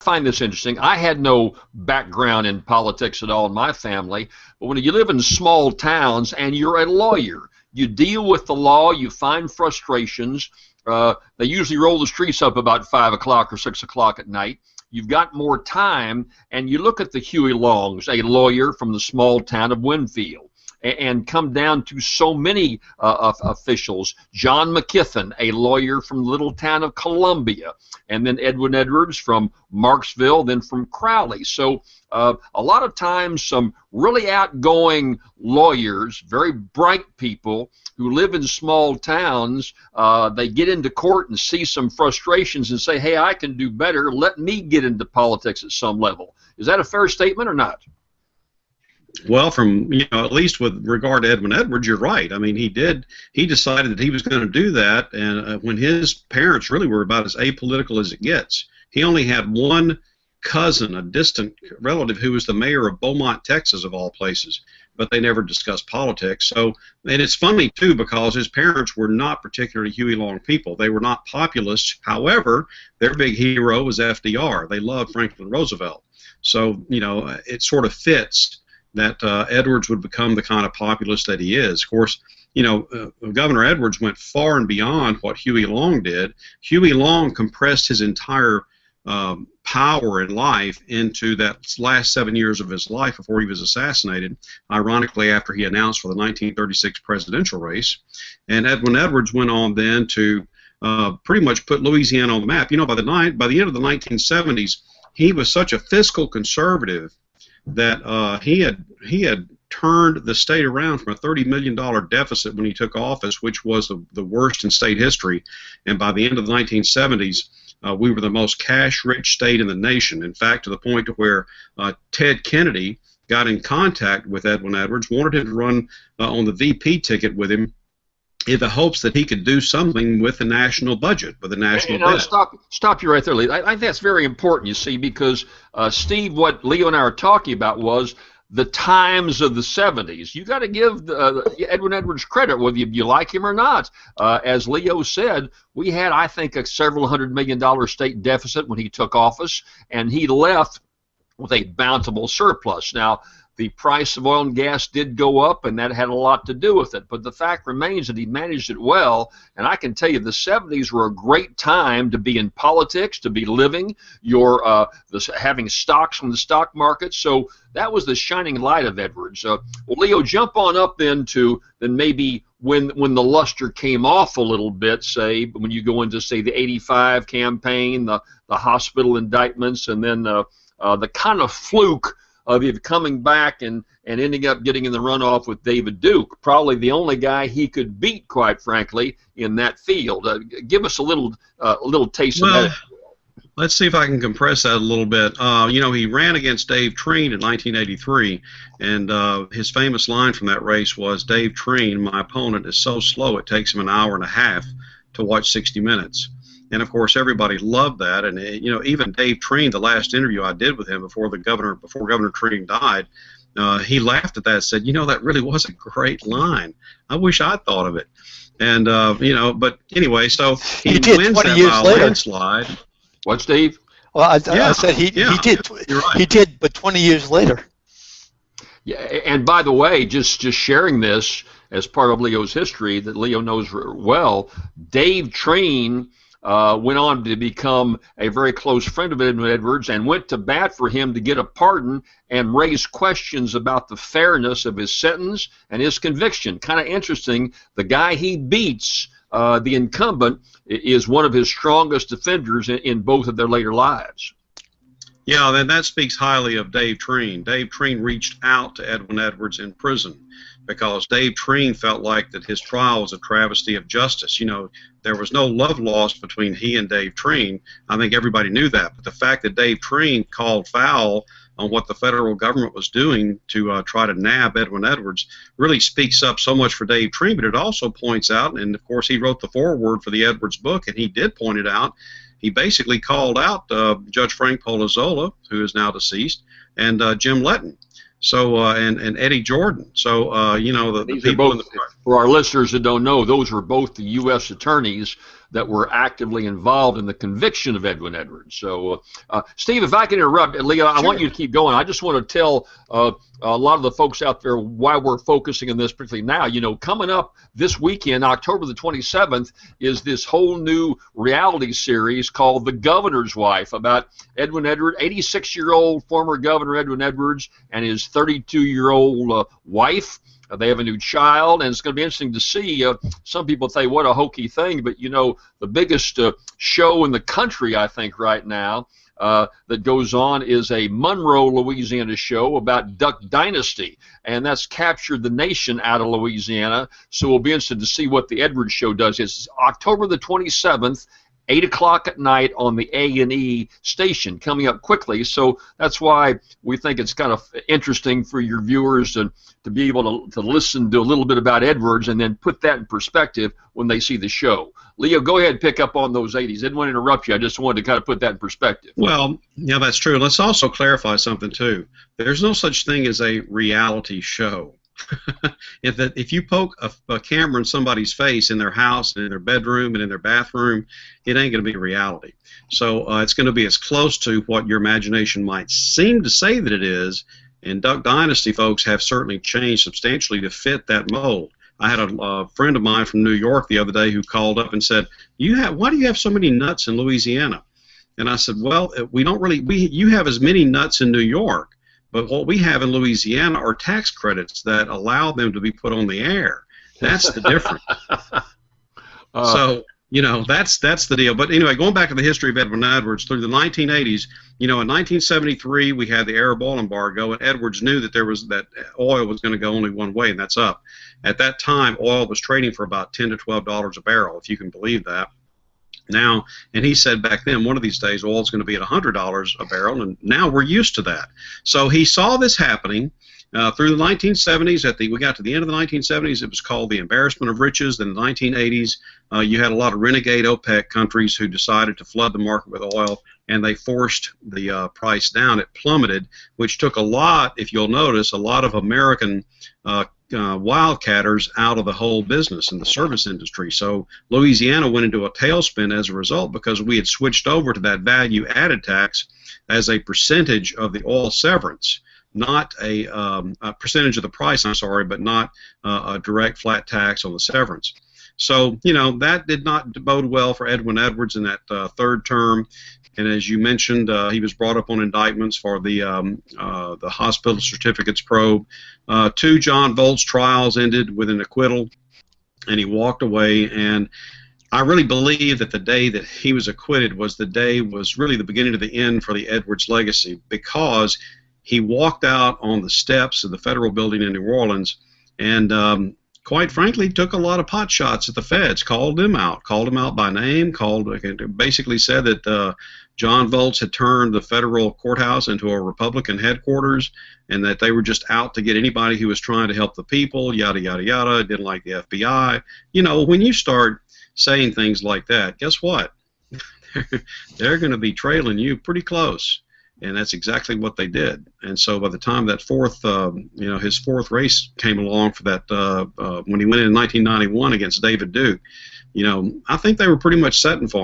find this interesting. I had no background in politics at all in my family, but when you live in small towns and you're a lawyer, you deal with the law, you find frustrations. They usually roll the streets up about 5 o'clock or 6 o'clock at night. You've got more time, and you look at the Huey Longs, a lawyer from the small town of Winfield, and come down to so many officials. John McKiffin, a lawyer from the little town of Columbia, and then Edwin Edwards from Marksville, then from Crowley. So a lot of times some really outgoing lawyers, very bright people who live in small towns, they get into court and see some frustrations and say, hey, I can do better. Let me get into politics at some level. Is that a fair statement or not? Well, from at least with regard to Edwin Edwards, you're right. I mean, he decided that he was going to do that, and when his parents really were about as apolitical as it gets. He only had one cousin, a distant relative, who was the mayor of Beaumont, Texas, of all places, but they never discussed politics. So, and it's funny too, because his parents were not particularly Huey Long people. They were not populists. However, their big hero was FDR. They loved Franklin Roosevelt. So, it sort of fits that Edwards would become the kind of populist that he is. Of course, Governor Edwards went far and beyond what Huey Long did. Huey Long compressed his entire power in life into that last 7 years of his life before he was assassinated, ironically after he announced for the 1936 presidential race. And Edwin Edwards went on then to pretty much put Louisiana on the map. By the end of the 1970s, he was such a fiscal conservative that he had turned the state around from a $30 million deficit when he took office, which was the worst in state history, and by the end of the 1970s, we were the most cash-rich state in the nation. In fact, to the point to where Ted Kennedy got in contact with Edwin Edwards, wanted him to run on the VP ticket with him, in the hopes that he could do something with the national budget, with the national debt. Stop you right there, Lee. I think that's very important, you see, because, Steve, what Leo and I are talking about was the times of the 70s. You got to give Edwin Edwards credit, whether you like him or not. As Leo said, we had, I think, a several $100 million state deficit when he took office, and he left with a bountiful surplus. Now, the price of oil and gas did go up, and that had a lot to do with it. But the fact remains that he managed it well, and I can tell you the 70s were a great time to be in politics, to be living, having stocks from the stock market. So that was the shining light of Edwards. Well, Leo, jump on up then maybe when the luster came off a little bit, say, when you go into, say, the 85 campaign, the hospital indictments, and then the kind of fluke of him coming back and ending up getting in the runoff with David Duke, probably the only guy he could beat, quite frankly, in that field. Give us a little taste of that. Let's see if I can compress that a little bit. He ran against Dave Treen in 1983, and his famous line from that race was, "Dave Treen, my opponent, is so slow it takes him an hour and a half to watch 60 Minutes." And of course, everybody loved that. And even Dave Treen, the last interview I did with him before Governor Treen died, he laughed at that and said, that really was a great line. I wish I'd thought of it. And but anyway, so he wins that by a landslide. What, Steve? Well, I said he did. You're right. He did, but 20 years later. Yeah, and by the way, just sharing this as part of Leo's history that Leo knows well, Dave Treen went on to become a very close friend of Edwin Edwards and went to bat for him to get a pardon and raise questions about the fairness of his sentence and his conviction. Kind of interesting. The guy he beats, the incumbent, is one of his strongest defenders in both of their later lives. Yeah, then that speaks highly of Dave Treen. Dave Treen reached out to Edwin Edwards in prison because Dave Treen felt like that his trial was a travesty of justice. There was no love lost between he and Dave Treen. I think everybody knew that. But the fact that Dave Treen called foul on what the federal government was doing to try to nab Edwin Edwards really speaks up so much for Dave Treen, but it also points out, and of course he wrote the foreword for the Edwards book, and he did point it out, he basically called out Judge Frank Polozola, who is now deceased, and Jim Letton. So and Eddie Jordan. So the these people are both, for our listeners that don't know, those were both the U.S. attorneys that were actively involved in the conviction of Edwin Edwards. So, Steve, if I can interrupt, Leo, I want you to keep going. I just want to tell a lot of the folks out there why we're focusing on this particularly now. You know, coming up this weekend, October the 27th, is this whole new reality series called The Governor's Wife, about Edwin Edwards, 86-year-old former Governor Edwin Edwards, and his 32-year-old wife. They have a new child, and it's going to be interesting to see. Some people say, what a hokey thing, but, you know, the biggest show in the country, I think, right now, that goes on is a Monroe, Louisiana show about Duck Dynasty, and that's captured the nation out of Louisiana, so we'll be interested to see what the Edwards show does. It's October the 27th, 8 o'clock at night on the A&E station, coming up quickly, so that's why we think it's kind of interesting for your viewers to be able to listen to a little bit about Edwards and then put that in perspective when they see the show. Leo, go ahead and pick up on those 80s. Didn't want to interrupt you. I just wanted to kind of put that in perspective. Well, yeah, that's true. Let's also clarify something, too. There's no such thing as a reality show. If you poke a camera in somebody's face in their house and in their bedroom and in their bathroom, it ain't going to be reality. So it's going to be as close to what your imagination might seem to say that it is, and Duck Dynasty folks have certainly changed substantially to fit that mold. I had a friend of mine from New York the other day who called up and said, why do you have so many nuts in Louisiana? And I said, well, you have as many nuts in New York, but what we have in Louisiana are tax credits that allow them to be put on the air. That's the difference. So, you know, that's the deal. But anyway, going back to the history of Edwin Edwards, through the 1980s, you know, in 1973 we had the Arab oil embargo, and Edwards knew that oil was going to go only one way, and that's up. At that time, oil was trading for about $10 to $12 a barrel, if you can believe that. Now, and he said back then, one of these days, oil's going to be at $100 a barrel, and now we're used to that. So he saw this happening through the 1970s. We got to the end of the 1970s, it was called the embarrassment of riches. Then in the 1980s, you had a lot of renegade OPEC countries who decided to flood the market with oil, and they forced the price down. It plummeted, which took a lot, if you'll notice, a lot of American wildcatters out of the whole business in the service industry. So Louisiana went into a tailspin as a result, because we had switched over to that value-added tax as a percentage of the oil severance, not a percentage of the price, I'm sorry, but not a direct flat tax on the severance. So, you know, that did not bode well for Edwin Edwards in that third term. And as you mentioned, he was brought up on indictments for the hospital certificates probe. 2 John Volz trials ended with an acquittal, and he walked away. And I really believe that the day that he was acquitted was really the beginning of the end for the Edwards legacy, because he walked out on the steps of the federal building in New Orleans and quite frankly, took a lot of pot shots at the feds, called them out by name, basically said that John Volz had turned the federal courthouse into a Republican headquarters, and that they were just out to get anybody who was trying to help the people, yada, yada, yada, didn't like the FBI. You know, when you start saying things like that, guess what? They're going to be trailing you pretty close. And that's exactly what they did. And so by the time that his fourth race came along for that, when he went in 1991 against David Duke, you know, I think they were pretty much setting for him.